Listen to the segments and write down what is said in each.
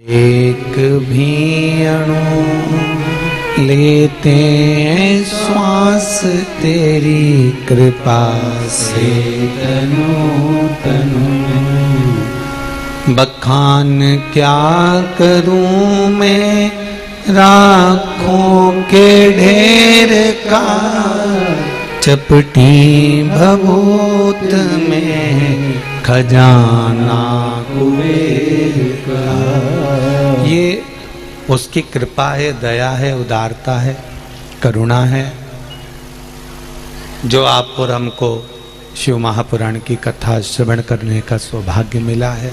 एक भी अणु लेते हैं श्वास तेरी कृपा से तनो तनो। बखान क्या करूं मैं राखों के ढेर का, चपटी भभूत में खजाना कुबेर का। ये उसकी कृपा है, दया है, उदारता है, करुणा है, जो आप और हमको शिव महापुराण की कथा श्रवण करने का सौभाग्य मिला है।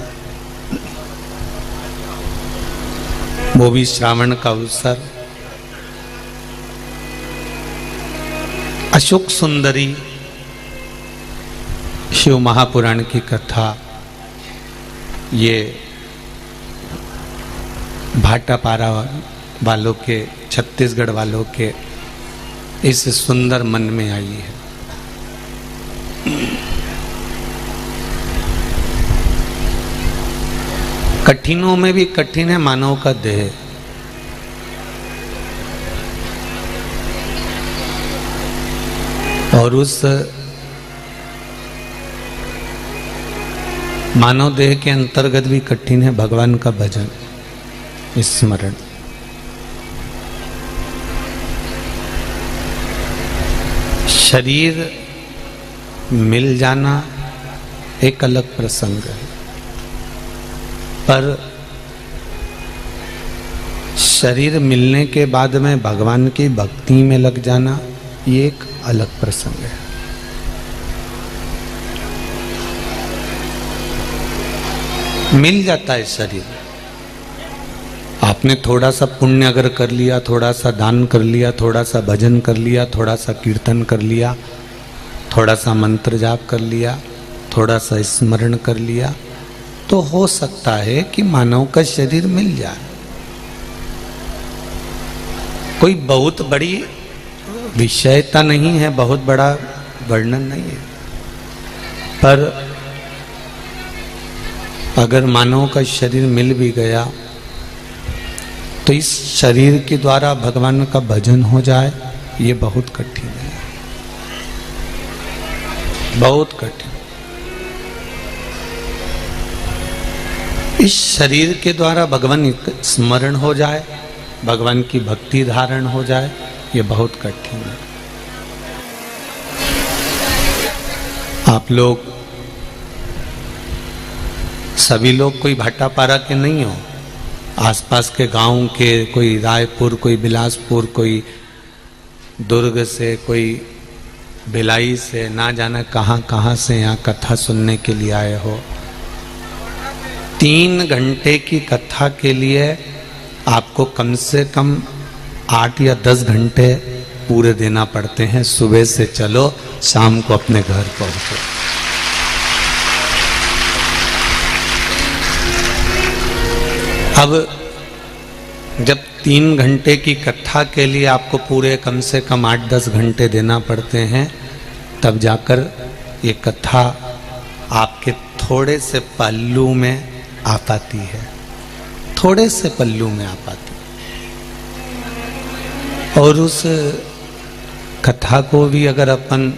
वो भी श्रावण का अवसर। अशोक सुंदरी शिव महापुराण की कथा ये भाटापारा वालों के, छत्तीसगढ़ वालों के इस सुंदर मन में आई है। कठिनों में भी कठिन है मानव का देह। और उस मानव देह के अंतर्गत भी कठिन है भगवान का भजन, स्मरण। शरीर मिल जाना एक अलग प्रसंग है, पर शरीर मिलने के बाद में भगवान की भक्ति में लग जाना ये एक अलग प्रसंग है। मिल जाता है शरीर। आपने थोड़ा सा पुण्य अगर कर लिया, थोड़ा सा दान कर लिया, थोड़ा सा भजन कर लिया, थोड़ा सा कीर्तन कर लिया, थोड़ा सा मंत्र जाप कर लिया, थोड़ा सा स्मरण कर लिया, तो हो सकता है कि मानव का शरीर मिल जाए। कोई बहुत बड़ी विषयता नहीं है, बहुत बड़ा वर्णन नहीं है, पर अगर मानव का शरीर मिल भी गया तो इस शरीर के द्वारा भगवान का भजन हो जाए, ये बहुत कठिन है, बहुत कठिन। इस शरीर के द्वारा भगवान स्मरण हो जाए, भगवान की भक्ति धारण हो जाए, ये बहुत कठिन है। आप लोग सभी लोग कोई भाटापारा के नहीं हो, आसपास के गांव के, कोई रायपुर, कोई बिलासपुर, कोई दुर्ग से, कोई भिलाई से, ना जाना कहाँ कहाँ से यहाँ कथा सुनने के लिए आए हो। 3 घंटे की कथा के लिए आपको कम से कम 8 या 10 घंटे पूरे देना पड़ते हैं। सुबह से चलो, शाम को अपने घर पहुंचो। अब जब 3 घंटे की कथा के लिए आपको पूरे कम से कम 8-10 घंटे देना पड़ते हैं, तब जाकर ये कथा आपके थोड़े से पल्लू में आ पाती है, थोड़े से पल्लू में आ पाती है। और उस कथा को भी अगर अपन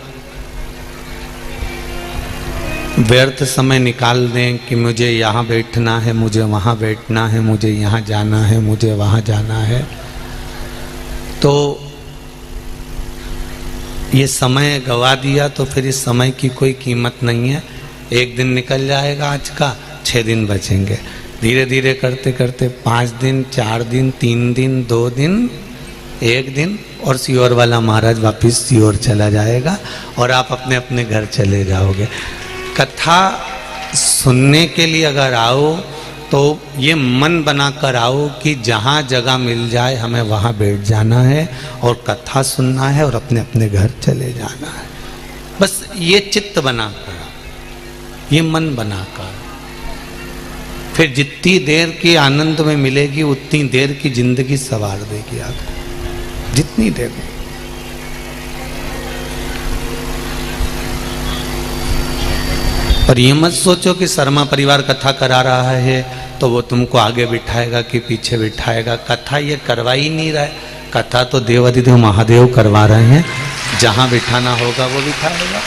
व्यर्थ समय निकाल दें कि मुझे यहाँ बैठना है, मुझे वहाँ बैठना है, मुझे यहाँ जाना है, मुझे वहाँ जाना है, तो ये समय गवा दिया तो फिर इस समय की कोई कीमत नहीं है। एक दिन निकल जाएगा आज का, 6 दिन बचेंगे। धीरे धीरे करते करते 5 दिन, 4 दिन, 3 दिन, 2 दिन, 1 दिन, और सीहोर वाला महाराज वापिस सीहोर चला जाएगा और आप अपने अपने घर चले जाओगे। कथा सुनने के लिए अगर आओ तो ये मन बनाकर आओ कि जहाँ जगह मिल जाए हमें वहाँ बैठ जाना है और कथा सुनना है और अपने अपने घर चले जाना है। बस ये चित्त बनाकर, ये मन बनाकर, फिर जितनी देर की आनंद में मिलेगी उतनी देर की जिंदगी सवार देगी आपको, जितनी देर में। और ये मत सोचो कि शर्मा परिवार कथा करा रहा है तो वो तुमको आगे बिठाएगा कि पीछे बिठाएगा। कथा ये करवा ही नहीं रहा है, कथा तो देवाधिदेव महादेव करवा रहे हैं। जहां बिठाना होगा वो बिठाएगा।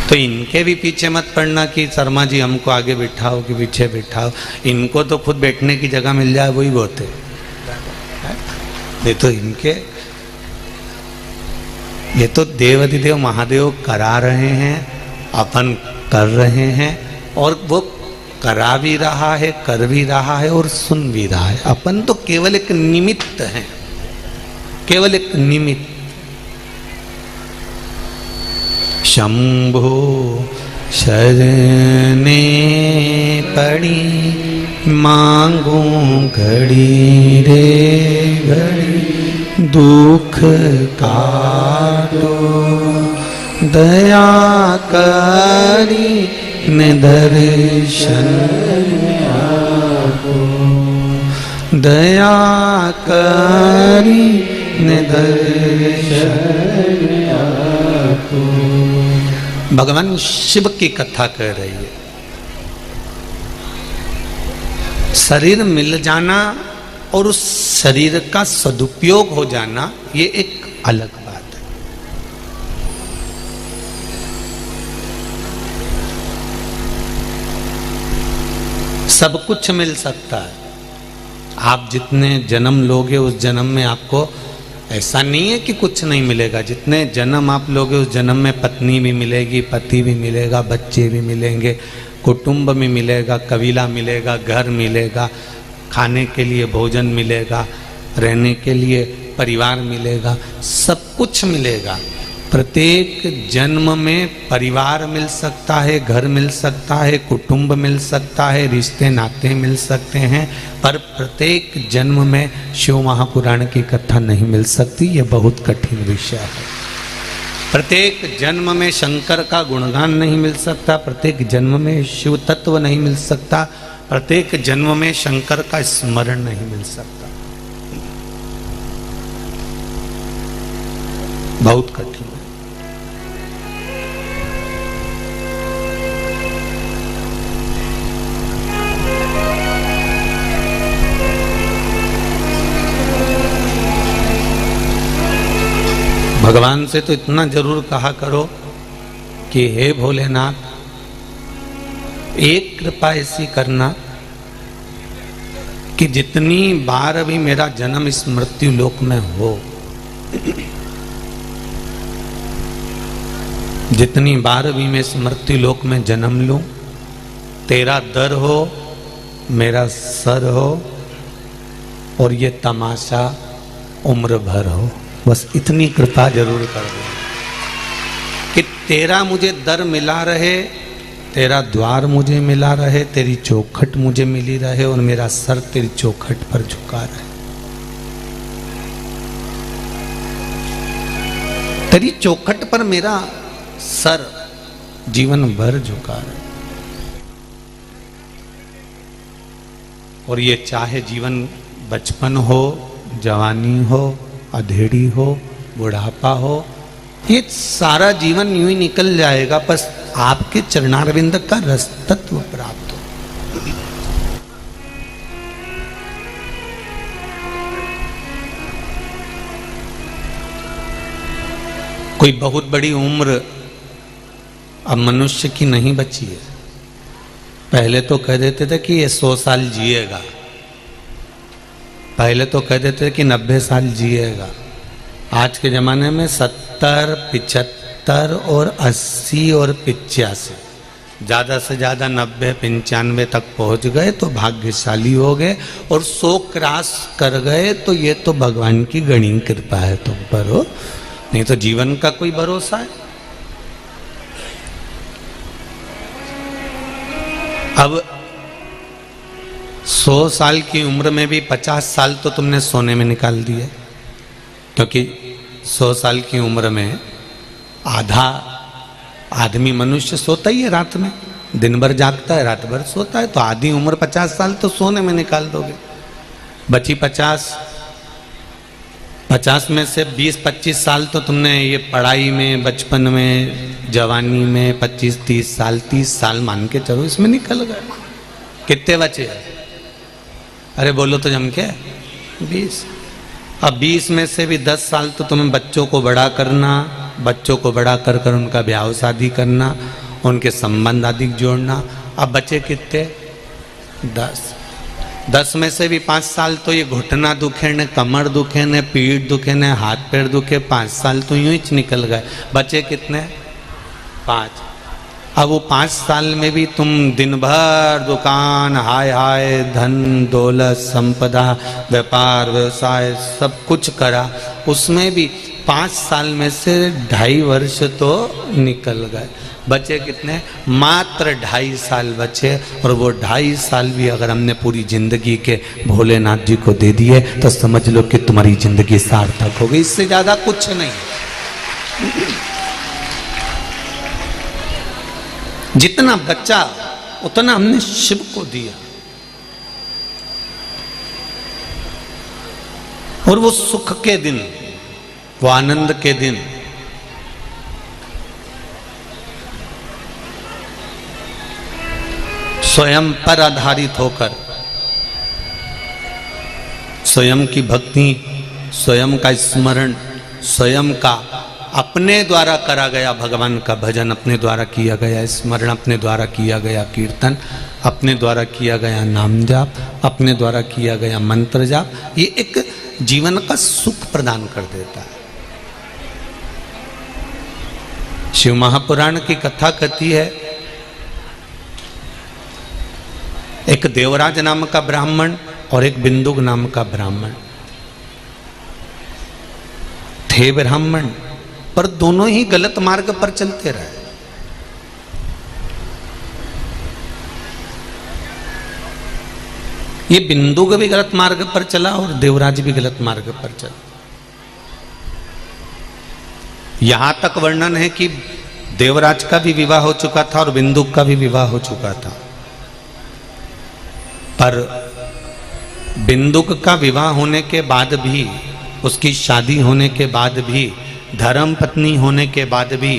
तो इनके भी पीछे मत पड़ना कि शर्मा जी हमको आगे बिठाओ कि पीछे बिठाओ। इनको तो खुद बैठने की जगह मिल जाए वही बहुत है। ये तो इनके, ये तो देवाधिदेव महादेव करा रहे हैं, अपन कर रहे हैं, और वो करा भी रहा है, कर भी रहा है और सुन भी रहा है। अपन तो केवल एक निमित्त हैं, केवल एक निमित्त। शंभो शरणे पड़ी मांगू घड़ी रे घड़ी, दुख काटो दया करी निदर्शन आपो, दया करी निदर्शन आपो। भगवान शिव की कथा कह रही है। शरीर मिल जाना और उस शरीर का सदुपयोग हो जाना ये एक अलग बात है। सब कुछ मिल सकता है। आप जितने जन्म लोगे उस जन्म में आपको, ऐसा नहीं है कि कुछ नहीं मिलेगा। जितने जन्म आप लोगे उस जन्म में पत्नी भी मिलेगी, पति भी मिलेगा, बच्चे भी मिलेंगे, कुटुंब भी मिलेगा, कबीला मिलेगा, घर मिलेगा, खाने के लिए भोजन मिलेगा, रहने के लिए परिवार मिलेगा, सब कुछ मिलेगा। प्रत्येक जन्म में परिवार मिल सकता है, घर मिल सकता है, कुटुंब मिल सकता है, रिश्ते नाते मिल सकते हैं, पर प्रत्येक जन्म में शिव महापुराण की कथा नहीं मिल सकती। यह बहुत कठिन विषय है। प्रत्येक जन्म में शंकर का गुणगान नहीं मिल सकता, प्रत्येक जन्म में शिव तत्व नहीं मिल सकता, प्रत्येक जन्म में शंकर का स्मरण नहीं मिल सकता। बहुत कठिन है। भगवान से तो इतना जरूर कहा करो कि हे भोलेनाथ, एक कृपा ऐसी करना कि जितनी बार भी मेरा जन्म इस मृत्यु लोक में हो, जितनी बार भी मैं इस मृत्यु लोक में जन्म लूं, तेरा दर हो, मेरा सर हो, और ये तमाशा उम्र भर हो। बस इतनी कृपा जरूर कर दो कि तेरा मुझे दर मिला रहे, तेरा द्वार मुझे मिला रहे, तेरी चौखट मुझे मिली रहे, और मेरा सर तेरी चौखट पर झुका रहे। तेरी चौखट पर मेरा सर जीवन भर झुका रहे। और ये चाहे जीवन बचपन हो, जवानी हो, अधेड़ी हो, बुढ़ापा हो, ये सारा जीवन यूं ही निकल जाएगा, बस आपके चरणारविंद का रस तत्व प्राप्त हो। कोई बहुत बड़ी उम्र अब मनुष्य की नहीं बची है। पहले तो कह देते थे कि ये 100 साल जिएगा, पहले तो कह देते थे कि 90 साल जिएगा। आज के ज़माने में 70, 75 और 80 और 85, ज़्यादा से ज़्यादा 90, 95 तक पहुंच गए तो भाग्यशाली हो गए, और 100 क्रॉस कर गए तो ये तो भगवान की गणी कृपा है तुम पर हो, नहीं तो जीवन का कोई भरोसा है। अब 100 साल की उम्र में भी 50 साल तो तुमने सोने में निकाल दिए, क्योंकि 100 साल की उम्र में आधा आदमी मनुष्य सोता ही है रात में, दिन भर जागता है, रात भर सोता है, तो आधी उम्र 50 साल तो सोने में निकाल दोगे। बची 50 50 में से 20-25 साल तो तुमने ये पढ़ाई में, बचपन में, जवानी में 25-30 साल, 30 साल मान के चलो इसमें निकल गए। कितने बचे? अरे बोलो तो जम के 20। अब 20 में से भी 10 साल तो तुम्हें बच्चों को बड़ा करना, बच्चों को बड़ा कर कर उनका ब्याह शादी करना, उनके संबंध आदि जोड़ना। अब बचे कितने? 10 में से भी 5 साल तो ये घुटना दुखे न, कमर दुखे न, पीठ दुखे न, हाथ पैर दुखे, 5 साल तो यूं ही निकल गए। बचे कितने? 5। अब वो 5 साल में भी तुम दिन भर दुकान, हाय हाय, धन दौलत संपदा, व्यापार व्यवसाय सब कुछ करा, उसमें भी 5 साल में से 2.5 वर्ष तो निकल गए। बचे कितने? मात्र 2.5 साल बचे। और वो 2.5 साल भी अगर हमने पूरी जिंदगी के भोलेनाथ जी को दे दिए तो समझ लो कि तुम्हारी जिंदगी सार्थक हो गई। इससे ज्यादा कुछ नहीं। जितना बचा उतना हमने शिव को दिया, और वो सुख के दिन, वो आनंद के दिन, स्वयं पर आधारित होकर, स्वयं की भक्ति, स्वयं का स्मरण, स्वयं का अपने द्वारा करा गया भगवान का भजन, अपने द्वारा किया गया स्मरण, अपने द्वारा किया गया कीर्तन, अपने द्वारा किया गया नाम जाप, अपने द्वारा किया गया मंत्र जाप, ये एक जीवन का सुख प्रदान कर देता है। शिव महापुराण की कथा कहती है, एक देवराज नाम का ब्राह्मण और एक बिंदुक नाम का ब्राह्मण थे। ब्राह्मण पर दोनों ही गलत मार्ग पर चलते रहे। ये बिंदुक भी गलत मार्ग पर चला और देवराज भी गलत मार्ग पर चला। यहां तक वर्णन है कि देवराज का भी विवाह हो चुका था और बिंदुक का भी विवाह हो चुका था, पर बिंदुक का विवाह होने के बाद भी, उसकी शादी होने के बाद भी, धर्म पत्नी होने के बाद भी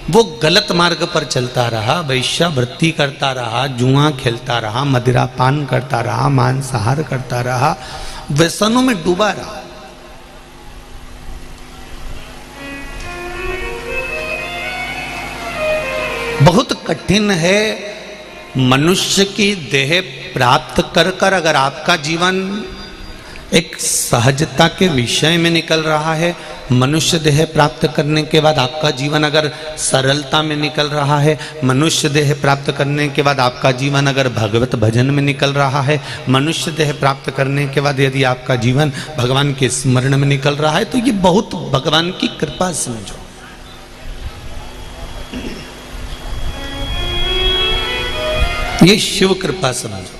वो गलत मार्ग पर चलता रहा, वैश्यावृत्ति करता रहा, जुआ खेलता रहा, मदिरा पान करता रहा, मांसाहार करता रहा, व्यसनों में डूबा रहा। बहुत कठिन है मनुष्य की देह प्राप्त कर कर अगर आपका जीवन एक सहजता के विषय में निकल रहा है, मनुष्य देह प्राप्त करने के बाद आपका जीवन अगर सरलता में निकल रहा है, मनुष्य देह प्राप्त करने के बाद आपका जीवन अगर भगवत भजन में निकल रहा है, मनुष्य देह प्राप्त करने के बाद यदि आपका जीवन भगवान के स्मरण में निकल रहा है, तो ये बहुत भगवान की कृपा समझो। ये शिव कृपा समझो,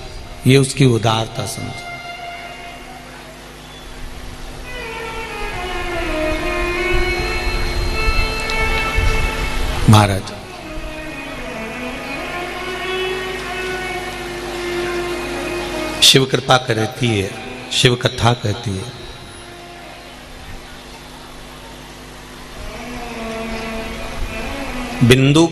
ये उसकी उदारता समझो। महाराज शिव कृपा कहती है, शिव कथा कहती है, बिंदु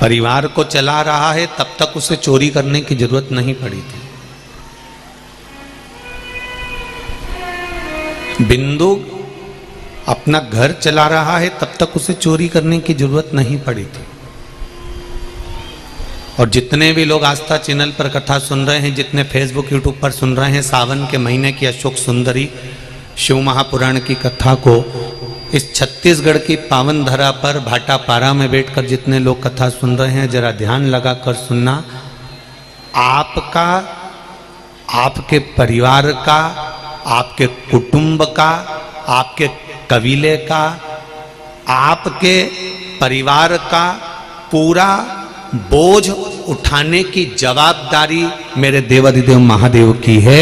परिवार को चला रहा है, तब तक उसे चोरी करने की जरूरत नहीं पड़ी थी। बिंदु अपना घर चला रहा है, तब तक उसे चोरी करने की जरूरत नहीं पड़ी थी। और जितने भी लोग आस्था चैनल पर कथा सुन रहे हैं, जितने फेसबुक यूट्यूब पर सुन रहे हैं, सावन के महीने की अशोक सुंदरी शिव महापुराण की कथा को इस छत्तीसगढ़ की पावन धरा पर भाटापारा में बैठकर जितने लोग कथा सुन रहे हैं, जरा ध्यान लगाकर सुनना। आपका, आपके परिवार का, आपके कुटुंब का, आपके कबीले का, आपके परिवार का पूरा बोझ उठाने की जवाबदारी मेरे देवाधिदेव महादेव की है।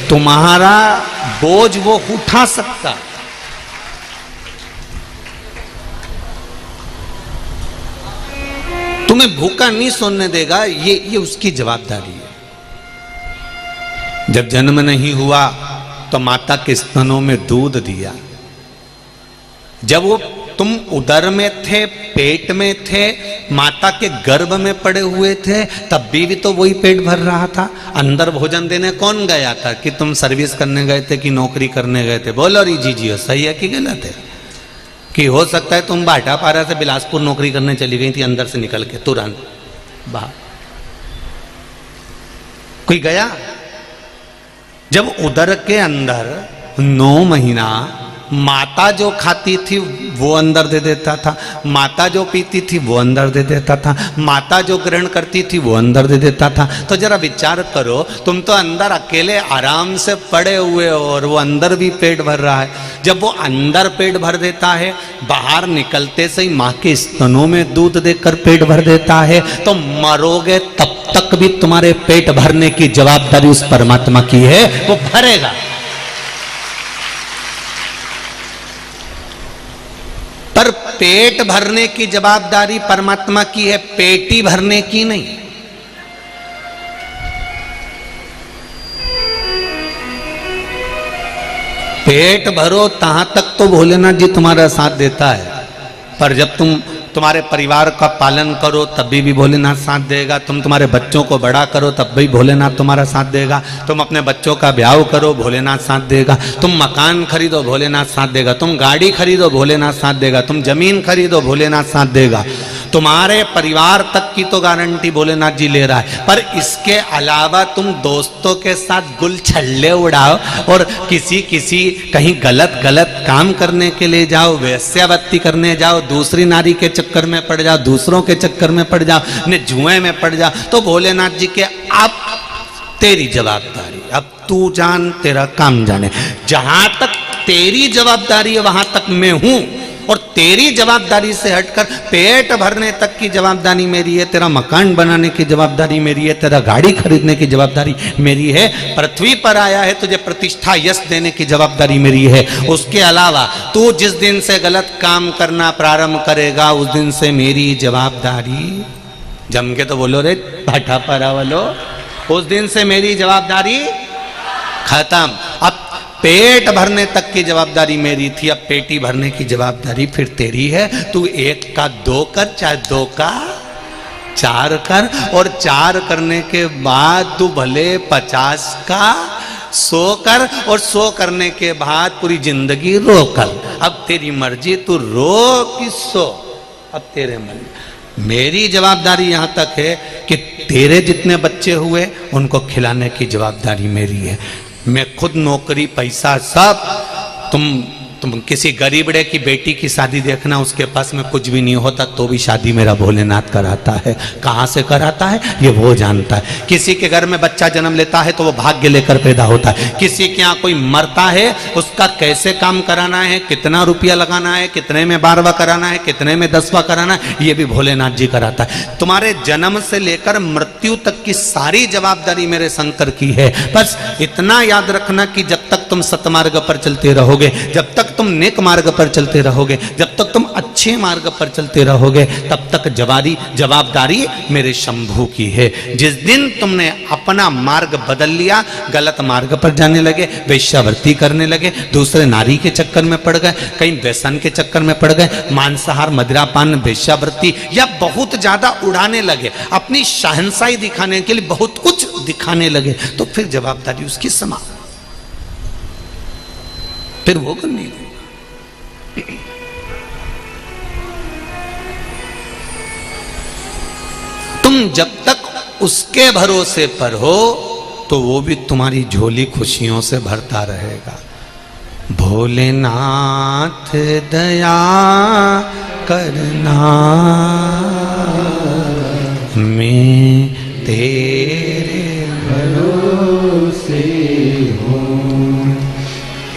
तुम्हारा बोझ वो उठा सकता, तुम्हें भूखा नहीं सोने देगा, ये उसकी जवाबदारी है। जब जन्म नहीं हुआ तो माता के स्तनों में दूध दिया। जब वो तुम उदर में थे, पेट में थे, माता के गर्भ में पड़े हुए थे, तब भी तो वही पेट भर रहा था। अंदर भोजन देने कौन गया था? कि तुम सर्विस करने गए थे कि नौकरी करने गए थे? बोलो री जी, सही है कि गलत है? कि हो सकता है तुम भाटापारा से बिलासपुर नौकरी करने चली गई थी, अंदर से निकल के तुरंत बाहर। कोई गया? जब उदर के अंदर 9 महीना माता जो खाती थी वो अंदर दे देता था, माता जो पीती थी वो अंदर दे देता था, माता जो ग्रहण करती थी वो अंदर दे देता था। तो जरा विचार करो, तुम तो अंदर अकेले आराम से पड़े हुए हो और वो अंदर भी पेट भर रहा है। जब वो अंदर पेट भर देता है, बाहर निकलते से ही माँ के स्तनों में दूध देकर पेट भर देता है, तो मरोगे तब तक भी तुम्हारे पेट भरने की जवाबदारी उस परमात्मा की है, वो भरेगा। पर पेट भरने की जवाबदारी परमात्मा की है, पेटी भरने की नहीं। पेट भरो तहां तक तो भोलेनाथ जी तुम्हारा साथ देता है, पर जब तुम्हारे परिवार का पालन करो तब भी भोलेनाथ साथ देगा। तुम्हारे बच्चों को बड़ा करो तब भी भोलेनाथ तुम्हारा साथ देगा। तुम अपने बच्चों का ब्याह करो, भोलेनाथ साथ देगा। तुम मकान खरीदो, भोलेनाथ साथ देगा। तुम गाड़ी खरीदो, भोलेनाथ साथ देगा। तुम जमीन खरीदो, भोलेनाथ साथ देगा। तुम्हारे परिवार तक की तो गारंटी भोलेनाथ जी ले रहा है, पर इसके अलावा तुम दोस्तों के साथ गुल छल्ले उड़ाओ और किसी कहीं गलत काम करने के लिए जाओ, वेश्यावृत्ति करने जाओ, दूसरी नारी के चक्कर में पड़ जाओ, दूसरों के चक्कर में पड़ जाओ, ने जुए में पड़ जाओ, तो भोलेनाथ जी के अब तेरी जवाबदारी, अब तू जान, तेरा काम जाने। जहां तक तेरी जवाबदारी है वहां तक मैं हूं, और तेरी जवाबदारी से हटकर पेट भरने तक की जवाबदारी मेरी है, तेरा मकान बनाने की जवाबदारी मेरी है, तेरा गाड़ी खरीदने की जवाबदारी मेरी है, पृथ्वी पर आया है तुझे प्रतिष्ठा यश देने की जवाबदारी मेरी है। उसके अलावा तू जिस दिन से गलत काम करना प्रारंभ करेगा उस दिन से मेरी जवाबदारी, जम के तो बोलो रे भाटापारा वालो, उस दिन से मेरी जवाबदारी खत्म। अब पेट भरने तक की जवाबदारी मेरी थी, अब पेटी भरने की जवाबदारी फिर तेरी है। तू 1 का 2 कर, चाहे 2 का 4 कर, और 4 करने के बाद तू भले 50 का 100 कर, और 100 करने के बाद पूरी जिंदगी रो कर। अब तेरी मर्जी, तू रो कि सो, अब तेरे मन। मेरी जवाबदारी यहां तक है कि तेरे जितने बच्चे हुए उनको खिलाने की जवाबदारी मेरी है। मैं खुद नौकरी, पैसा सब, तुम किसी गरीबड़े की बेटी की शादी देखना, उसके पास में कुछ भी नहीं होता तो भी शादी मेरा भोलेनाथ कराता है। कहाँ से कराता है ये वो जानता है। किसी के घर में बच्चा जन्म लेता है तो वो भाग्य लेकर पैदा होता है। किसी के यहाँ कोई मरता है, उसका कैसे काम कराना है, कितना रुपया लगाना है, कितने में 12वां कराना है, कितने में 10वां कराना है, ये भी भोलेनाथ जी कराता है। तुम्हारे जन्म से लेकर मृत्यु तक की सारी जवाबदारी मेरे शंकर की है। बस इतना याद रखना कि जब तक तुम सतमार्ग पर चलते रहोगे, जब तक तुम नेक मार्ग पर चलते रहोगे, जब तक तुम अच्छे मार्ग पर चलते रहोगे, तब तक जवाबदारी मेरे शंभू की है। जिस दिन तुमने अपना मार्ग बदल लिया, गलत मार्ग पर जाने लगे, वेश्यावृत्ति करने लगे, दूसरे नारी के चक्कर में पड़ गए, कहीं व्यसन के चक्कर में पड़ गए, मांसाहार, मदिरापान, वेश्यावृत्ति या बहुत ज्यादा उड़ाने लगे, अपनी शहंशाही दिखाने के लिए बहुत कुछ दिखाने लगे, तो फिर जवाबदारी उसकी समाप्त, फिर वो करनी है। तुम जब तक उसके भरोसे पर हो तो वो भी तुम्हारी झोली खुशियों से भरता रहेगा। भोलेनाथ दया करना, मैं तेरे भरोसे हूँ,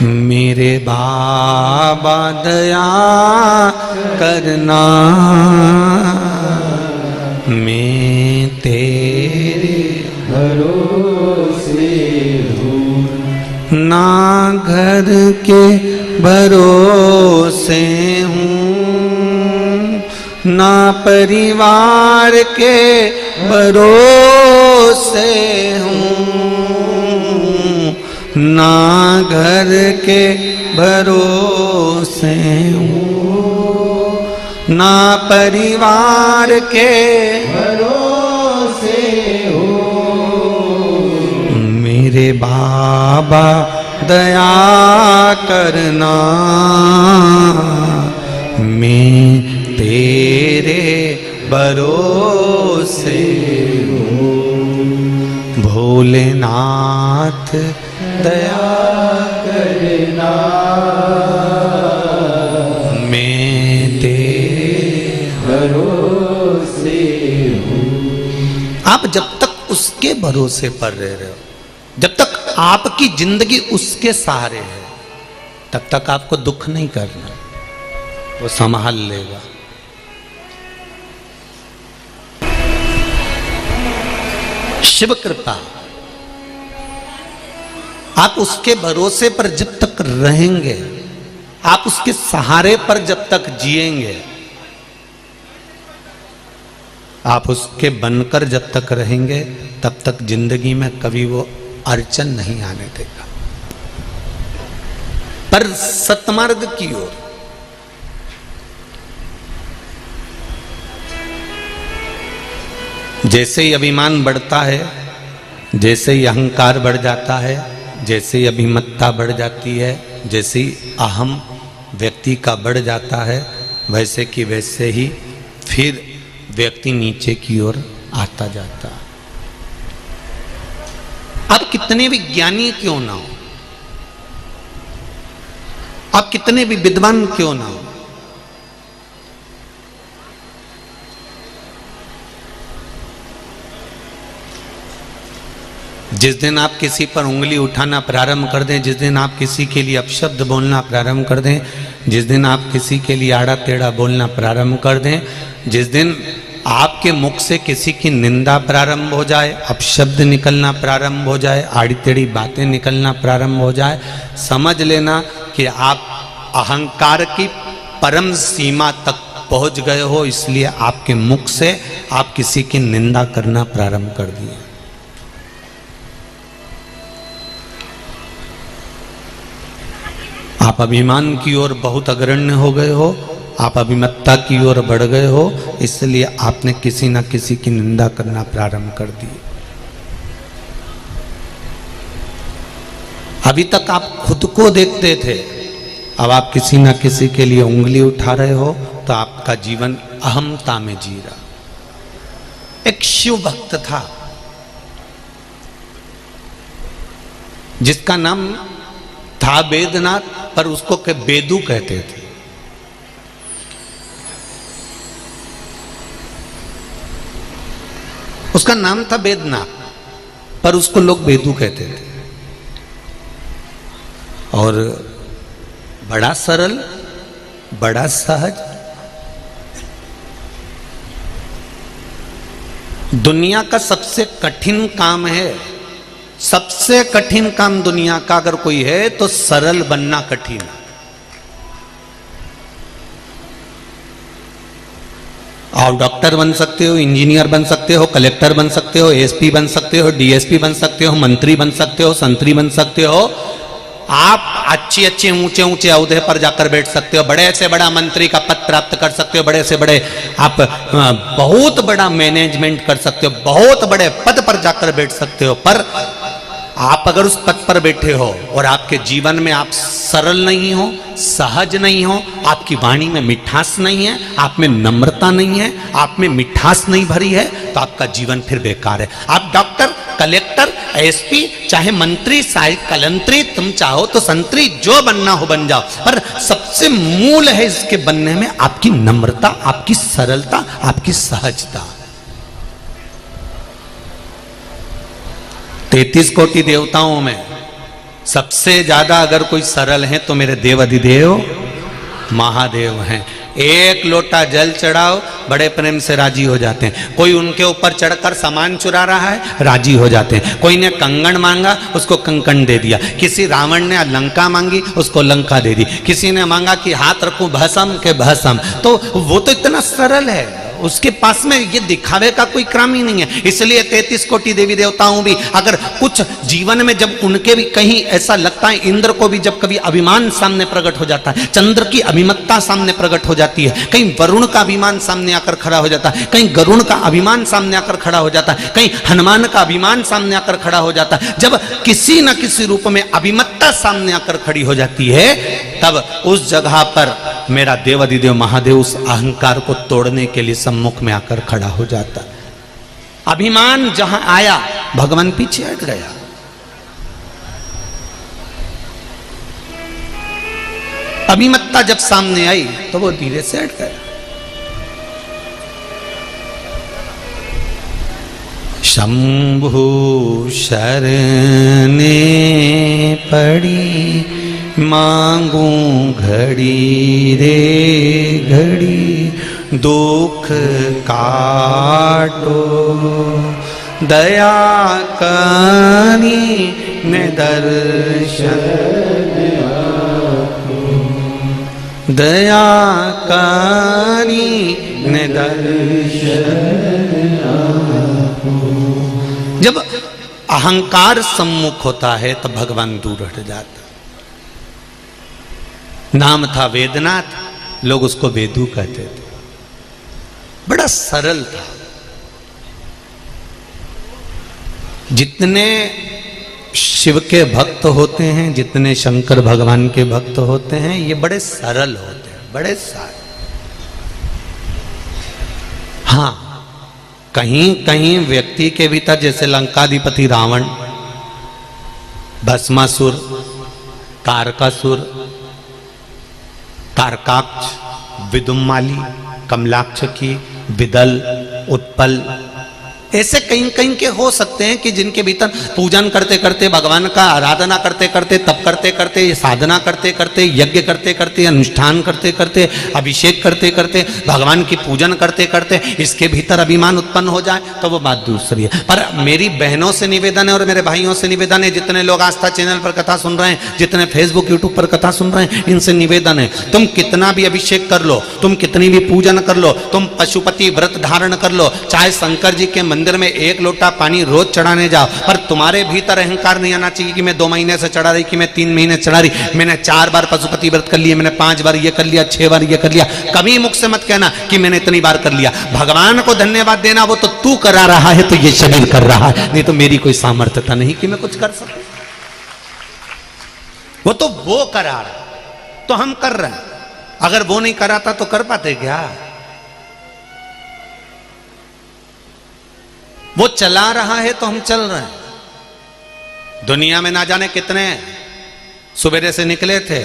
मेरे बाबा दया करना, मैं तेरे भरोसे हूँ, ना घर के भरोसे हूँ, ना परिवार के भरोसे हूँ, ना घर के भरोसे हूँ, ना परिवार के भरोसे हूँ। मेरे बाबा दया करना, मैं तेरे भरोसे हूँ। भोलेनाथ दया करना, मैं तेरे भरोसे हूँ। आप जब तक उसके भरोसे पर रह रहे हो, जब तक आपकी जिंदगी उसके सहारे है, तब तक आपको दुख नहीं करना, वो संभाल लेगा। शिव कृपा, आप उसके भरोसे पर जब तक रहेंगे, आप उसके सहारे पर जब तक जिएंगे, आप उसके बनकर जब तक रहेंगे, तब तक जिंदगी में कभी वो अड़चन नहीं आने देगा। पर सतमार्ग की ओर, जैसे ही अभिमान बढ़ता है, जैसे ही अहंकार बढ़ जाता है, जैसे ही अभिमत्ता बढ़ जाती है, जैसे ही अहम व्यक्ति का बढ़ जाता है, वैसे कि वैसे ही फिर व्यक्ति नीचे की ओर आता जाता है। आप कितने भी ज्ञानी क्यों ना हो, आप कितने भी विद्वान क्यों ना हो, जिस दिन आप किसी पर उंगली उठाना प्रारंभ कर दें, जिस दिन आप किसी के लिए अपशब्द बोलना प्रारंभ कर दें, जिस दिन आप किसी के लिए आड़ा टेढ़ा बोलना प्रारंभ कर दें, जिस दिन आपके मुख से किसी की निंदा प्रारंभ हो जाए, अपशब्द निकलना प्रारंभ हो जाए, आड़ी टेढ़ी बातें निकलना प्रारंभ हो जाए, समझ लेना कि आप अहंकार की परम सीमा तक पहुंच गए हो। इसलिए आपके मुख से आप किसी की निंदा करना प्रारंभ कर दिए। आप अभिमान की ओर बहुत अग्रण्य हो गए हो, आप अभिमत्ता की ओर बढ़ गए हो, इसलिए आपने किसी न किसी की निंदा करना प्रारंभ कर दी। अभी तक आप खुद को देखते थे, अब आप किसी न किसी के लिए उंगली उठा रहे हो, तो आपका जीवन अहमता में जी रहा। एक शिव भक्त था जिसका नाम था वेदनाथ, पर उसको बेदू कहते थे। उसका नाम था वेदनाथ, पर उसको लोग बेदू कहते थे। और बड़ा सरल, बड़ा सहज, दुनिया का सबसे कठिन काम है, सबसे कठिन काम दुनिया का अगर कोई है तो सरल बनना कठिन है। आप डॉक्टर बन सकते हो, इंजीनियर बन सकते हो, कलेक्टर बन सकते हो, एसपी बन सकते हो, डीएसपी बन सकते हो, मंत्री बन सकते हो, संतरी बन सकते हो। आप अच्छे अच्छे ऊंचे ऊंचे औहदे पर जाकर बैठ सकते हो, बड़े से बड़ा मंत्री का पद प्राप्त कर सकते हो, बड़े से बड़े आप बहुत बड़ा मैनेजमेंट कर सकते हो, बहुत बड़े पद पर जाकर बैठ सकते हो। पर आप अगर उस पद पर बैठे हो और आपके जीवन में आप सरल नहीं हो, सहज नहीं हो, आपकी वाणी में मिठास नहीं है, आप में नम्रता नहीं है, आप में मिठास नहीं भरी है, तो आपका जीवन फिर बेकार है। आप डॉक्टर, कलेक्टर, एसपी, चाहे मंत्री, चाहे कलंत्री, तुम चाहो तो संतरी, जो बनना हो बन जाओ, पर सबसे मूल है इसके बनने में आपकी नम्रता, आपकी सरलता, आपकी सहजता। 33 कोटि देवताओं में सबसे ज्यादा अगर कोई सरल है तो मेरे देव अधिदेव महादेव हैं। एक लोटा जल चढ़ाओ, बड़े प्रेम से राजी हो जाते हैं। कोई उनके ऊपर चढ़कर सामान चुरा रहा है, राजी हो जाते हैं। कोई ने कंगन मांगा, उसको कंकण दे दिया। किसी रावण ने लंका मांगी, उसको लंका दे दी। किसी ने मांगा कि हाथ रखूं भस्म के भस्म, तो वो तो इतना सरल है, उसके पास में ये दिखावे का कोई काम ही नहीं है। इसलिए 33 कोटि देवी देवताओं भी अगर कुछ जीवन में जब उनके भी कहीं ऐसा लगता है, इंद्र को भी जब कभी अभिमान सामने प्रकट हो जाता है, चंद्र की अभिमत्ता सामने प्रकट हो जाती है, कहीं वरुण का अभिमान सामने आकर खड़ा हो जाता है, कहीं गरुण का अभिमान सामने आकर खड़ा हो जाता है, कहीं हनुमान का अभिमान सामने आकर खड़ा हो जाता है। जब किसी न किसी रूप में अभिमत्ता सामने आकर खड़ी हो जाती है, तब उस जगह पर मेरा देवाधिदेव महादेव उस अहंकार को तोड़ने के लिए सम्मुख में आकर खड़ा हो जाता। अभिमान जहां आया, भगवान पीछे हट गया। अभिमत्ता जब सामने आई तो वो धीरे से हट गया। शंभु शरणे पड़ी, मांगू घड़ी रे घड़ी, दुख काटो दया करी ने दर्शन, दया करी ने दर्शन। जब अहंकार सम्मुख होता है तो भगवान दूर हट जाता। नाम था वेदनाथ, लोग उसको वेदू कहते थे, बड़ा सरल था। जितने शिव के भक्त होते हैं, जितने शंकर भगवान के भक्त होते हैं, ये बड़े सरल होते हैं, बड़े सारे। हाँ, कहीं कहीं व्यक्ति के भीतर, जैसे लंकाधिपति रावण, भस्मासुर, तारकासुर, तारकाक्ष, विदुम्माली, कमलाक्षकी, विदल, उत्पल, ऐसे कहीं कहीं के हो सकते हैं कि जिनके भीतर पूजन करते करते, भगवान का आराधना करते करते, तप करते करते, साधना करते करते, यज्ञ करते करते, अनुष्ठान करते करते, अभिषेक करते करते, भगवान की पूजन करते करते इसके भीतर अभिमान उत्पन्न हो जाए तो वो बात दूसरी है। पर मेरी बहनों से निवेदन है और मेरे भाइयों से निवेदन है, जितने लोग आस्था चैनल पर कथा सुन रहे हैं, जितने फेसबुक यूट्यूब पर कथा सुन रहे हैं, इनसे निवेदन है, तुम कितना भी अभिषेक कर लो, तुम कितनी भी पूजन कर लो, तुम पशुपति व्रत धारण कर लो, चाहे शंकर जी के मंदिर में 1 लोटा पानी रोज चढ़ाने जाओ, पर तुम्हारे भीतर अहंकार नहीं आना चाहिए कि मैं 2 महीने से चढ़ा रही, कि मैं 3 महीने चढ़ा रही, मैंने 4 बार पशुपति व्रत कर लिया, मैंने 5 बार ये कर लिया, 6 बार ये कर लिया। कभी मुख से मत कहना कि मैंने इतनी बार कर लिया। भगवान को धन्यवाद देना, वो तो तू करा रहा है, तो ये शरीर कर रहा है, नहीं तो मेरी कोई सामर्थ्यता नहीं कि मैं कुछ कर सकूं। वो तो वो करा रहा, तो हम कर रहे हैं। अगर वो नहीं कराता तो कर पाते क्या? वो चला रहा है तो हम चल रहे हैं। दुनिया में ना जाने कितने सुबेरे से निकले थे,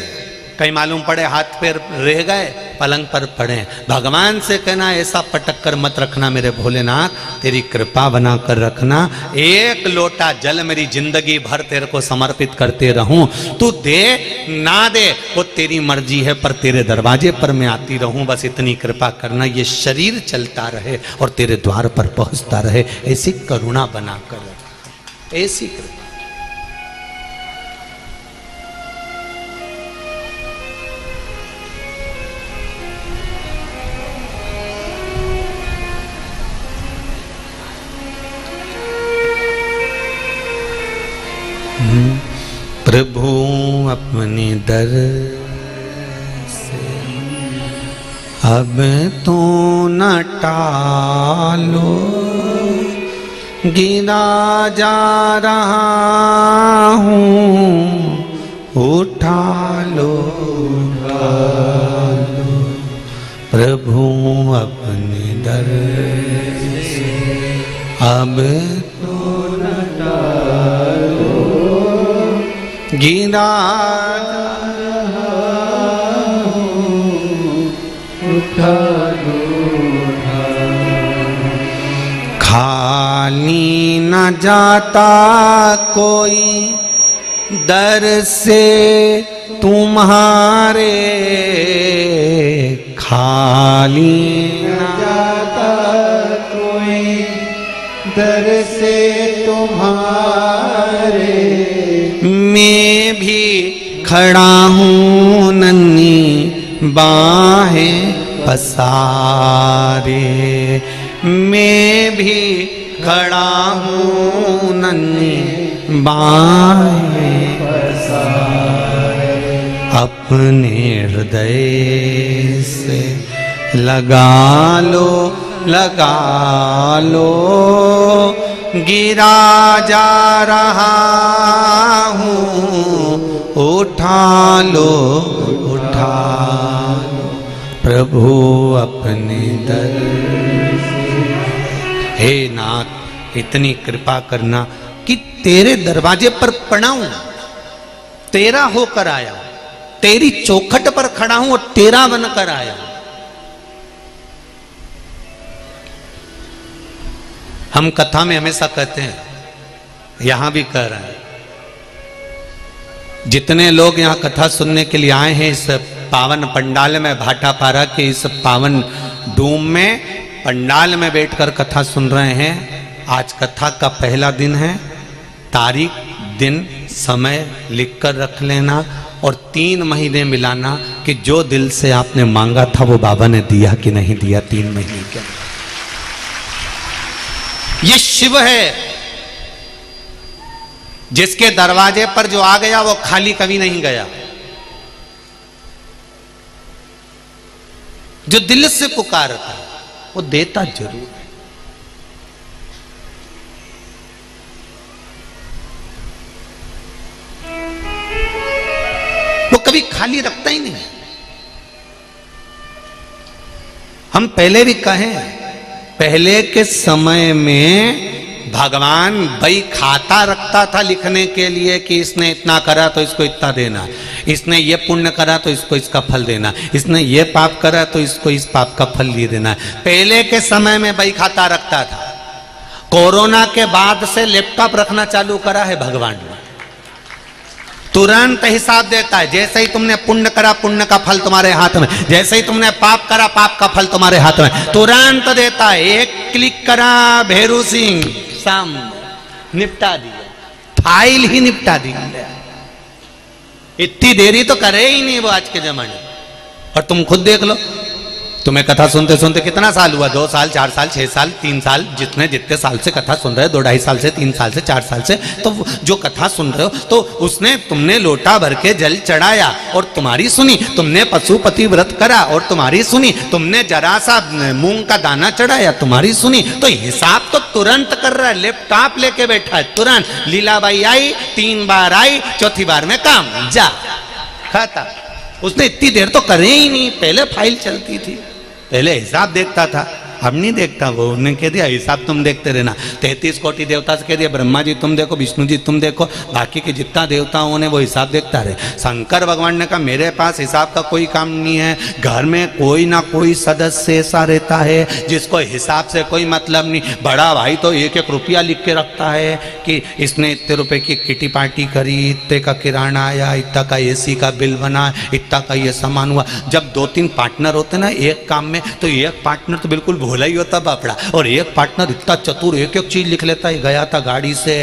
कहीं मालूम पड़े हाथ पैर रह गए, पलंग पर पड़े। भगवान से कहना ऐसा पटक कर मत रखना मेरे भोलेनाथ, तेरी कृपा बना कर रखना, 1 लोटा जल मेरी जिंदगी भर तेरे को समर्पित करते रहूं, तू दे ना दे वो तेरी मर्जी है, पर तेरे दरवाजे पर मैं आती रहूं, बस इतनी कृपा करना, ये शरीर चलता रहे और तेरे द्वार पर पहुंचता रहे, ऐसी करुणा बना कर रखना, ऐसी कृपा। प्रभु अपने दर से अब तो न टालो, गिरा जा रहा हूँ, उठा लो, प्रभु अपने दर से अब तो न टालो, गिरा उठा लो, खाली न जाता कोई दर से तुम्हारे, खाली न जाता कोई दर से तुम्हारे, मैं भी खड़ा हूँ नन्ही बाहें पसारे, मैं भी खड़ा हूँ नन्ही बाहें पसारे, अपने हृदय से लगा लो, लगा लो, गिरा जा रहा हूँ, उठा लो, उठा लो प्रभु अपने दर से। हे नाथ, इतनी कृपा करना कि तेरे दरवाजे पर पड़ा हूं, तेरा होकर आया, तेरी चौखट पर खड़ा हूं और तेरा बनकर आया। हम कथा में हमेशा कहते हैं, यहां भी कह रहे हैं, जितने लोग यहां कथा सुनने के लिए आए हैं इस पावन पंडाल में, भाटापारा के इस पावन डूम में पंडाल में बैठकर कथा सुन रहे हैं, आज कथा का पहला दिन है। तारीख, दिन, समय लिखकर रख लेना और 3 महीने मिलाना कि जो दिल से आपने मांगा था वो बाबा ने दिया कि नहीं दिया 3 महीने के। ये शिव है, जिसके दरवाजे पर जो आ गया वो खाली कभी नहीं गया। जो दिल से पुकारता वो देता जरूर है। वो कभी खाली रखता ही नहीं। हम पहले भी कहें, पहले के समय में भगवान बई खाता रखता था लिखने के लिए कि इसने इतना करा तो इसको इतना देना, इसने ये पुण्य करा तो इसको इसका फल देना, इसने ये पाप करा तो इसको इस पाप का फल ये देना। पहले के समय में बई खाता रखता था। कोरोना के बाद से लैपटॉप रखना चालू करा है भगवान ने। तुरंत हिसाब देता है। जैसे ही तुमने पुण्य करा पुण्य का फल तुम्हारे हाथ में, जैसे ही तुमने पाप करा पाप का फल तुम्हारे हाथ में, तुरंत देता है। एक क्लिक करा भेरू सिंह सामने, निपटा दिया, फाइल ही निपटा दी। इतनी देरी तो करे ही नहीं वो आज के जमाने में। और तुम खुद देख लो, तुम्हें कथा सुनते सुनते कितना साल हुआ? 2 साल, 4 साल, 6 साल, 3 साल, जितने साल से कथा सुन रहे हो, 2-2.5 साल से, 3 साल से, 4 साल से, तो जो कथा सुन रहे हो तो उसने तुमने लोटा भर के जल चढ़ाया और तुम्हारी सुनी, तुमने पशुपति व्रत करा और तुम्हारी सुनी, तुमने जरा सा मूंग का दाना चढ़ाया, तुम्हारी सुनी। तो हिसाब तो तुरंत कर रहा है, लैपटॉप लेके बैठा है तुरंत। लीलाबाई आई, 3 बार आई, चौथी बार में काम जा खाता। उसने इतनी देर तो करे ही नहीं। पहले फाइल चलती थी, पहले हिसाब देखता था, अब नहीं देखता वो। उन्होंने कह दिया हिसाब तुम देखते रहना। 33 कोटि देवता से कह दिया ब्रह्मा जी तुम देखो, विष्णु जी तुम देखो, बाकी के जितना देवताओं ने वो हिसाब देखता रहे। शंकर भगवान ने कहा मेरे पास हिसाब का कोई काम नहीं है। घर में कोई ना कोई सदस्य ऐसा रहता है जिसको हिसाब से कोई मतलब नहीं। बड़ा भाई तो 1-1 रुपया लिख के रखता है कि इसने इतने रुपए की किटी पार्टी करी, इतने का किराना आया, इतना का AC का बिल बना, इतना का ये सामान हुआ। जब 2-3 पार्टनर होते ना एक काम में, तो एक पार्टनर तो बिल्कुल भोला ही होता बापड़ा, और एक पार्टनर इतना चतुर, एक चीज लिख लेता है। गया था गाड़ी से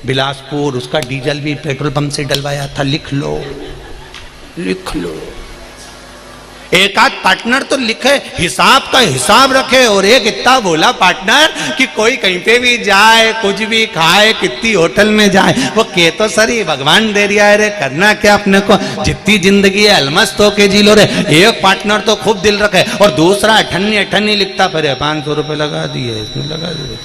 बिलासपुर, उसका डीजल भी पेट्रोल पंप से डलवाया था, लिख लो लिख लो। एक आध पार्टनर तो लिखे, हिसाब का हिसाब रखे, और एक इतना भोला पार्टनर कि कोई कहीं पे भी जाए, कुछ भी खाए, कितनी होटल में जाए, वो कह तो सरी भगवान दे दिया है रे, करना क्या अपने को, जितनी जिंदगी है अलमस्त होके जी लो रे। एक पार्टनर तो खूब दिल रखे और दूसरा अठन्नी लिखता फिर 500 रुपये लगा दिए, इसमें लगा दिए,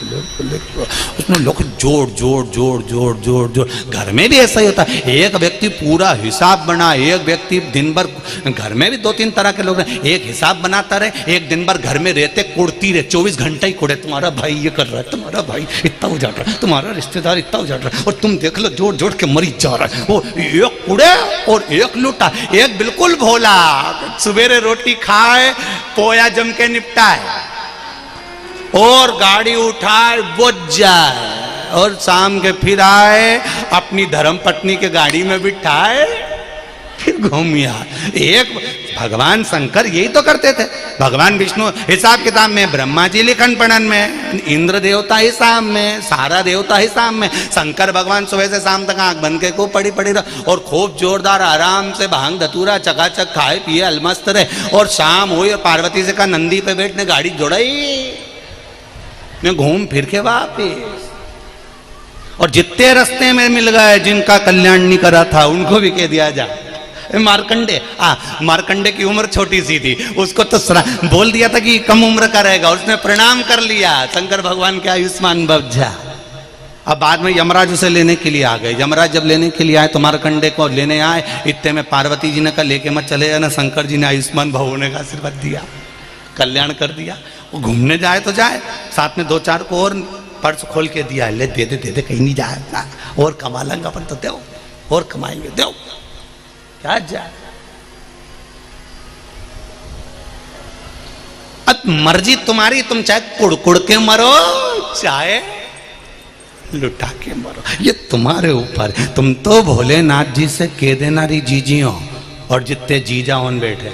उसमें लोग जोड़ जोड़ जोड़ जोड़ जोड़ जोड़। घर में भी ऐसा ही होता है। एक व्यक्ति पूरा हिसाब बना, एक व्यक्ति दिन भर, घर में भी 2-3 तरह के लोग हैं। एक हिसाब बनाता रहे, एक दिन भर घर में रहते कुड़ती रहे, 24 घंटे ही कुड़े, तुम्हारा भाई ये कर रहा है, तुम्हारा भाई इतना उजाड़ रहा है, तुम्हारा रिश्तेदार इतना उजाड़ रहा है, और तुम देख लो जोड़ जोड़ के मरी जा रहा है। वो एक कुड़े और एक लूटा। एक बिल्कुल भोला, सवेरे रोटी खाए, पोया जम के निपटाए और गाड़ी उठाए बुझ जाए, और शाम के फिर आए अपनी धर्म पत्नी के गाड़ी में बिठाए, घूमिया एक भगवान शंकर यही तो करते थे। भगवान विष्णु हिसाब किताब में, ब्रह्मा जी लिखन पढ़न में, इंद्र देवता हिसाब में, सारा देवता हिसाब में, शंकर भगवान सुबह से शाम तक आंख बंद के को पड़ी पड़ी रह और खूब जोरदार आराम से भांग धतूरा चकाचक खाए पिए अलमस्त रहे। और शाम हुई और पार्वती से कहा नंदी पे बैठने गाड़ी जोड़ाई, मैं घूम फिर के वापिस। और जितने रास्ते में मिल गए जिनका कल्याण नहीं करा था उनको भी कह दिया जा। मार्कंडे मार्कंडे की उम्र छोटी सी थी, उसको तो बोल दिया था कि कम उम्र का रहेगा, उसने प्रणाम कर लिया, शंकर भगवान के आयुष्मान भव जा। अब बाद में यमराज उसे लेने के लिए आ गए। यमराज जब लेने के लिए आए तो मार्कंडे को लेने आए, इतने में पार्वती जी ने कहा लेके मत चले जाना, शंकर जी ने आयुष्मान भव होने का आशीर्वाद दिया, कल्याण कर दिया। वो घूमने जाए तो जाए, साथ में दो चार को और पर्स खोल के दिया, ले दे दे कहीं नहीं जाए और कमा लेंगे अपन तो दो और कमाएंगे, दो क्या जाए। अब मर्जी तुम्हारी, तुम चाहे कुड़कुड़ के मरो चाहे लुटा के मरो, ये तुम्हारे ऊपर। तुम तो भोलेनाथ जी से कह देना री जीजियों, और जितने जीजा होन बैठे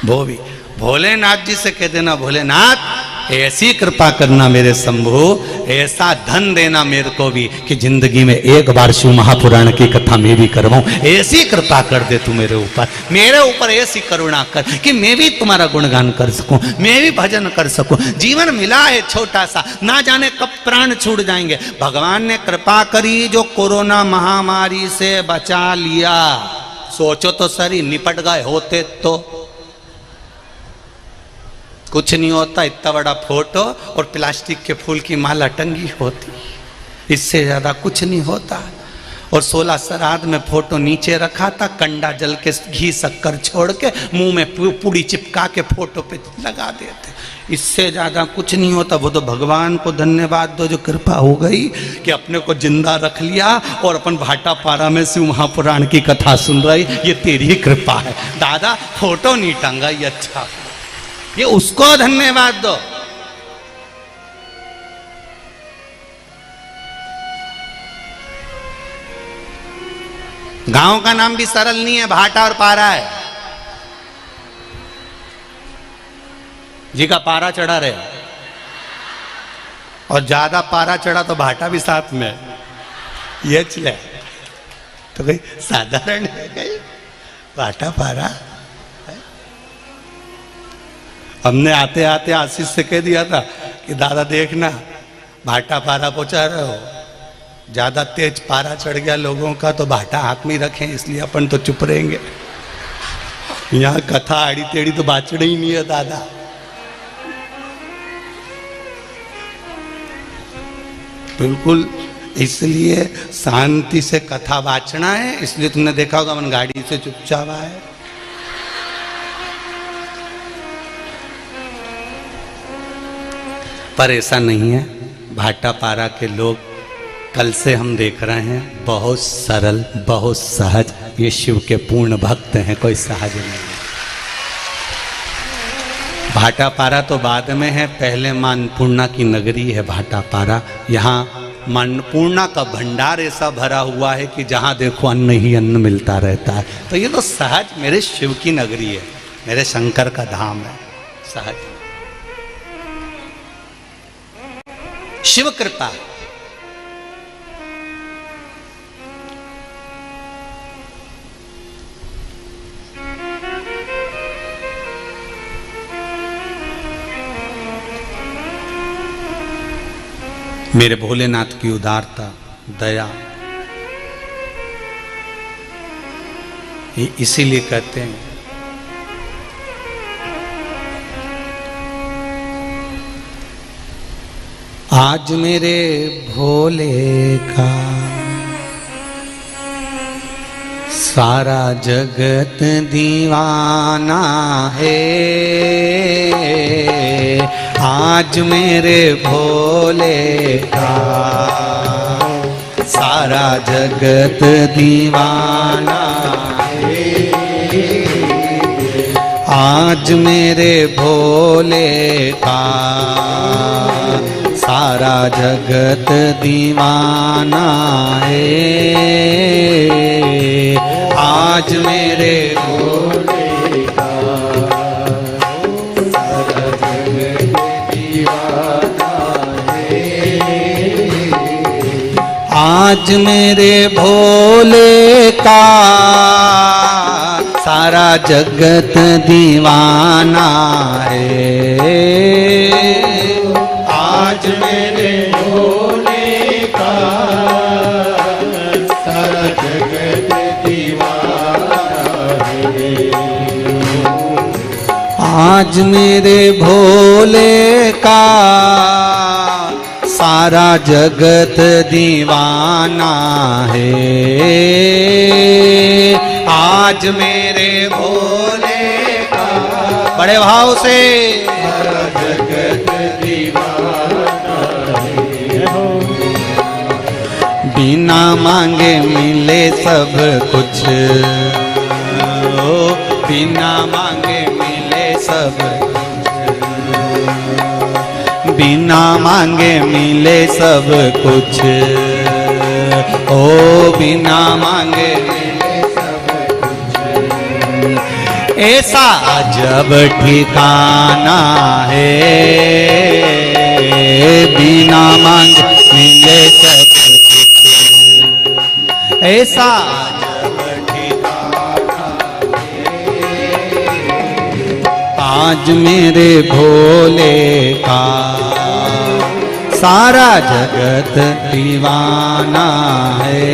वो भी भोलेनाथ जी से कह देना भोलेनाथ ऐसी कृपा करना मेरे शंभु, ऐसा धन देना मेरे को भी कि जिंदगी में एक बार शिव महापुराण की कथा मैं भी करवाऊं। ऐसी कृपा कर दे तू मेरे ऊपर ऐसी करुणा कर कि मैं भी तुम्हारा गुणगान कर सकूं, मैं भी भजन कर सकूं। जीवन मिला है छोटा सा, ना जाने कब प्राण छूट जाएंगे। भगवान ने कृपा करी जो कोरोना महामारी से बचा लिया। सोचो तो सही, निपट गए होते तो कुछ नहीं होता, इतना बड़ा फोटो और प्लास्टिक के फूल की माला टंगी होती, इससे ज्यादा कुछ नहीं होता। और 16 श्राद्ध में फोटो नीचे रखा था, कंडा जल के घी शक्कर छोड़ के मुंह में पूड़ी चिपका के फोटो पे लगा देते, इससे ज्यादा कुछ नहीं होता। वो तो भगवान को धन्यवाद दो जो कृपा हो गई कि अपने को जिंदा रख लिया और अपन भाटा पारा में शिव महापुराण की कथा सुन रही। ये तेरी ही कृपा है दादा, फोटो नहीं टंगा, ये अच्छा, ये उसको धन्यवाद दो। गांव का नाम भी सरल नहीं है, भाटा और पारा है। जी का पारा चढ़ा रहे और ज्यादा पारा चढ़ा तो भाटा भी साथ में, ये चले तो कोई साधारण है कहीं भाटा पारा। हमने आते आते आशीष से कह दिया था कि दादा देखना भाटा पारा पहुंचा रहे हो, ज्यादा तेज पारा चढ़ गया लोगों का तो भाटा हाथ में रखें, इसलिए अपन तो चुप रहेंगे। यहाँ कथा आड़ी टेढ़ी तो बाचड़ी ही नहीं है दादा। बिल्कुल, इसलिए शांति से कथा बाचना है। इसलिए तुमने देखा होगा मन गाड़ी से चुपचाप आए। पर ऐसा नहीं है, भाटा पारा के लोग कल से हम देख रहे हैं बहुत सरल, बहुत सहज, ये शिव के पूर्ण भक्त हैं, कोई सहज नहीं है। भाटा पारा तो बाद में है, पहले मां अन्नपूर्णा की नगरी है भाटा पारा। यहाँ मां अन्नपूर्णा का भंडार ऐसा भरा हुआ है कि जहाँ देखो अन्न ही अन्न मिलता रहता है। तो ये तो सहज मेरे शिव की नगरी है, मेरे शंकर का धाम है, सहज शिव कृपा। मेरे भोलेनाथ की उदारता, दया, इसीलिए कहते हैं आज मेरे भोले का सारा जगत दीवाना है। आज मेरे भोले का सारा जगत दीवाना है। आज मेरे भोले का सारा जगत दीवाना है। आज मेरे भोले का सारा जग दीवाना है। आज मेरे भोले का सारा जगत दीवाना है। आज मेरे भोले का सारा जगत दीवाना है। आज मेरे भोले का सारा जगत दीवाना है। आज मेरे भोले का बड़े भाव से सारा जगत दीवाना है। बिना मांगे मिले सब कुछ, बिना मांगे मिले सब, बिना मांगे मिले सब कुछ, ओ बिना मांगे मिले सब कुछ। ऐसा अजब ठिकाना है, बिना मांगे मिले सब कुछ। ऐसा अजब ठिकाना है। आज मेरे भोले का सारा जगत दीवाना है।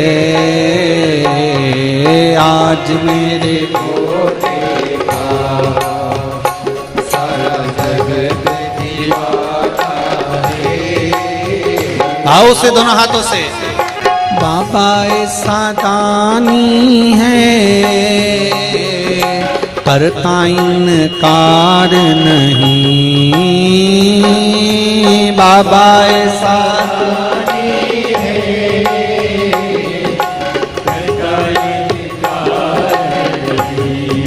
आज मेरे भोले का सारा जगत दीवाना है। आओ से दोनों हाथों से बाबा ऐसा दानी है, करता इनकार नहीं। बाबा ऐसा दानी है, करता इनकार नहीं।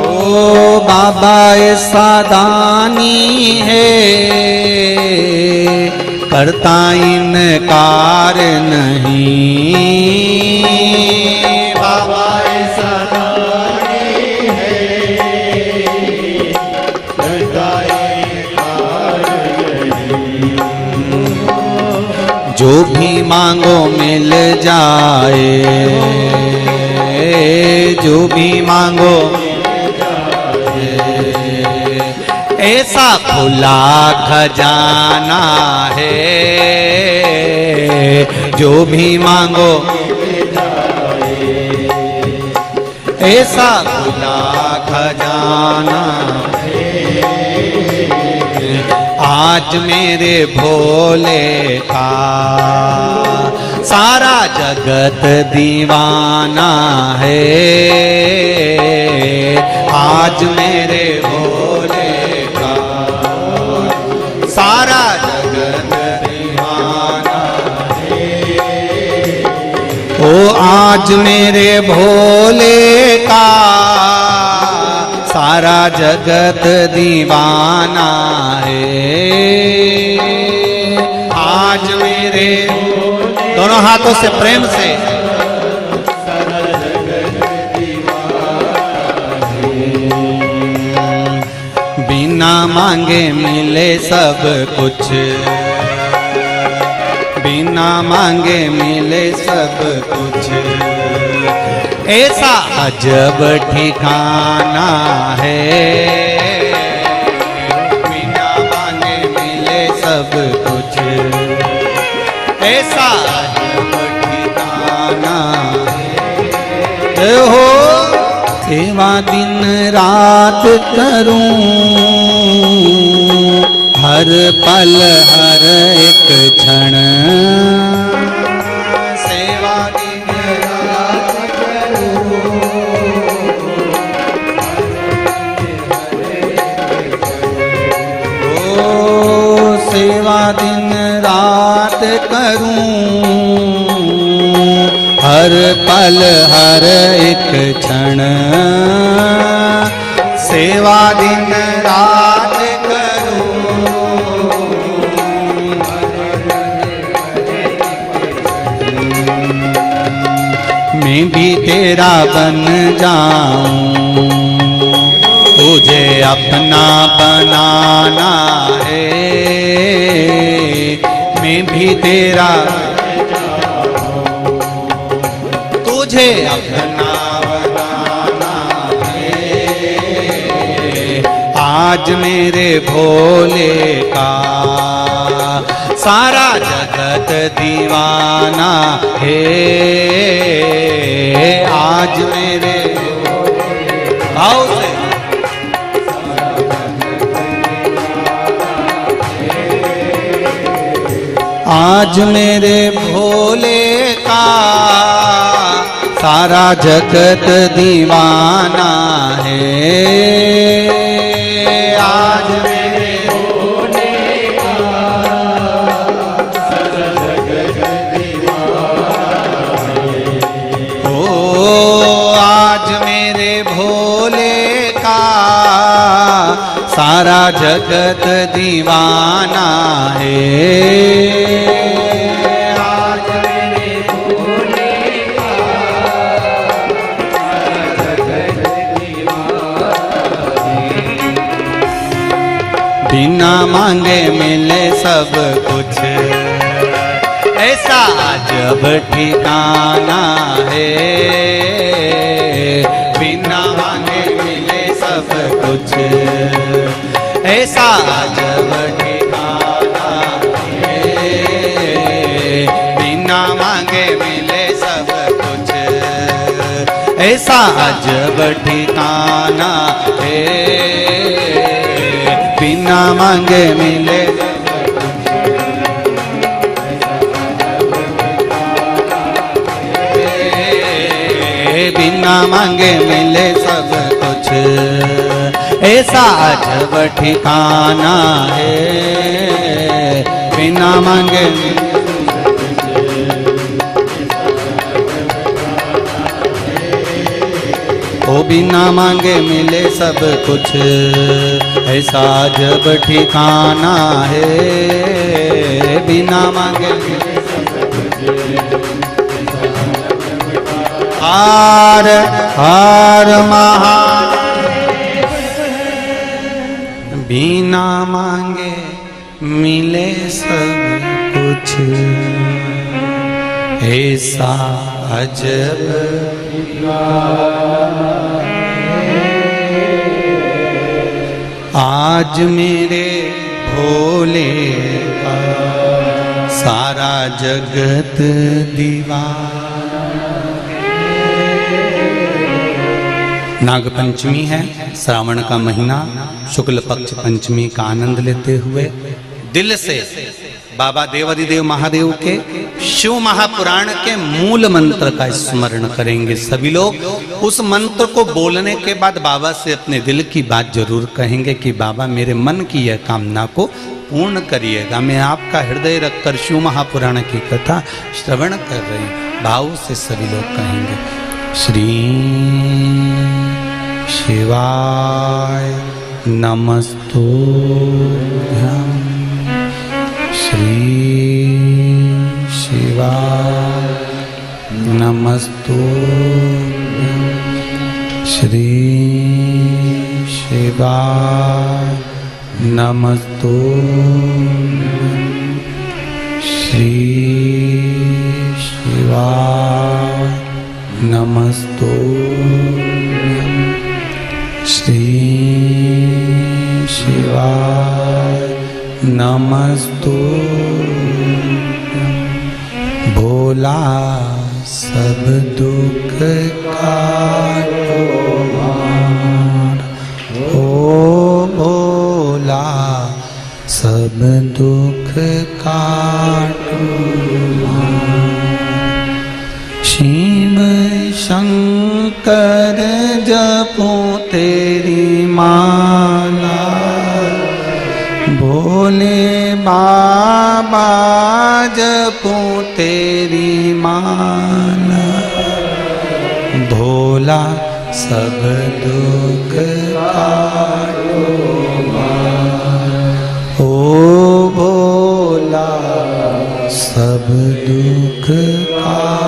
ओ बाबा ऐसा दानी है, करता इनकार नहीं। बाबा ऐसा दानी है, करता इनकार नहीं। जो भी मांगो मिल जाए, जो भी मांगो ऐसा खुला खजाना है। जो भी मांगो ऐसा खुला खजाना है। आज मेरे भोले का सारा जगत दीवाना है। आज मेरे भोले सारा जगत दीवाना है। ओ आज मेरे भोले का सारा जगत दीवाना है। आज मेरे दोनों हाथों से प्रेम से सारा जगत दीवाना है। बिना मांगे मिले सब कुछ, बिना मांगे मिले सब कुछ। ऐसा अजब ठिकाना है, बिना मांगे मिले सब कुछ। ऐसा अजब ठिकाना है। हो सेवा दिन रात करूं, हर पल हर एक क्षण। सेवा दिन रात करूं, ओ सेवा दिन रात करूं, हर पल हर एक क्षण। सेवा दिन रात करूं, मैं भी तेरा बन जाऊं, तुझे अपना बनाना है, मैं भी तेरा तुझे अपना बनाना है। आज मेरे भोले का सारा जगत दीवाना है, आज मेरे भाव से आज मेरे भोले का सारा जगत दीवाना है, आज मेरे भोले का सारा जगत दीवाना है। ओ आज मेरे भोले का सारा जगत दीवाना है, बिना मांगे मिले सब कुछ, ऐसा अजब ठिकाना है, बिना मांगे मिले सब कुछ, ऐसा अजब ठिकाना है, बिना मांगे मिले सब कुछ, ऐसा अजब ठिकाना है, बिना मांगे मिले बिना मांगे मिले सब कुछ, ऐसा अजब ठिकाना है, बिना मांगे ओ बिना मांगे मिले सब कुछ, ऐसा अजब ठिकाना है, बिना मांगे मिले सब कुछ। हार हार महादेव, बिना मांगे मिले सब कुछ, ऐसा अजब आज मेरे भोले का सारा जगत दीवाना। नाग पंचमी है, श्रावण का महीना, शुक्ल पक्ष पंचमी का आनंद लेते हुए दिल से बाबा देवाधिदेव महादेव के शिव महापुराण के मूल मंत्र का स्मरण करेंगे सभी लोग। उस मंत्र को बोलने के बाद बाबा से अपने दिल की बात जरूर कहेंगे कि बाबा मेरे मन की यह कामना को पूर्ण करिएगा। मैं आपका हृदय रखकर शिव महापुराण की कथा श्रवण कर रही हूँ। भाव से सभी लोग कहेंगे श्री शिवाय नमस्तुभ्यं, श्री शिवाय नमस्तुभ्यं, श्री शिवाय नमस्तुभ्यं, श्री शिवाय नमस्तुभ्यं, श्री शिवाय नमस्तुभ्यं। भोला सब दुख काटो मार, ओ भोला सब दुख काटो मार। शिव शंकर जपो तेरी माला, भोले बाबा जपो तेरी माला। भोला सब दुख काटो मार, ओ भोला सब दुख का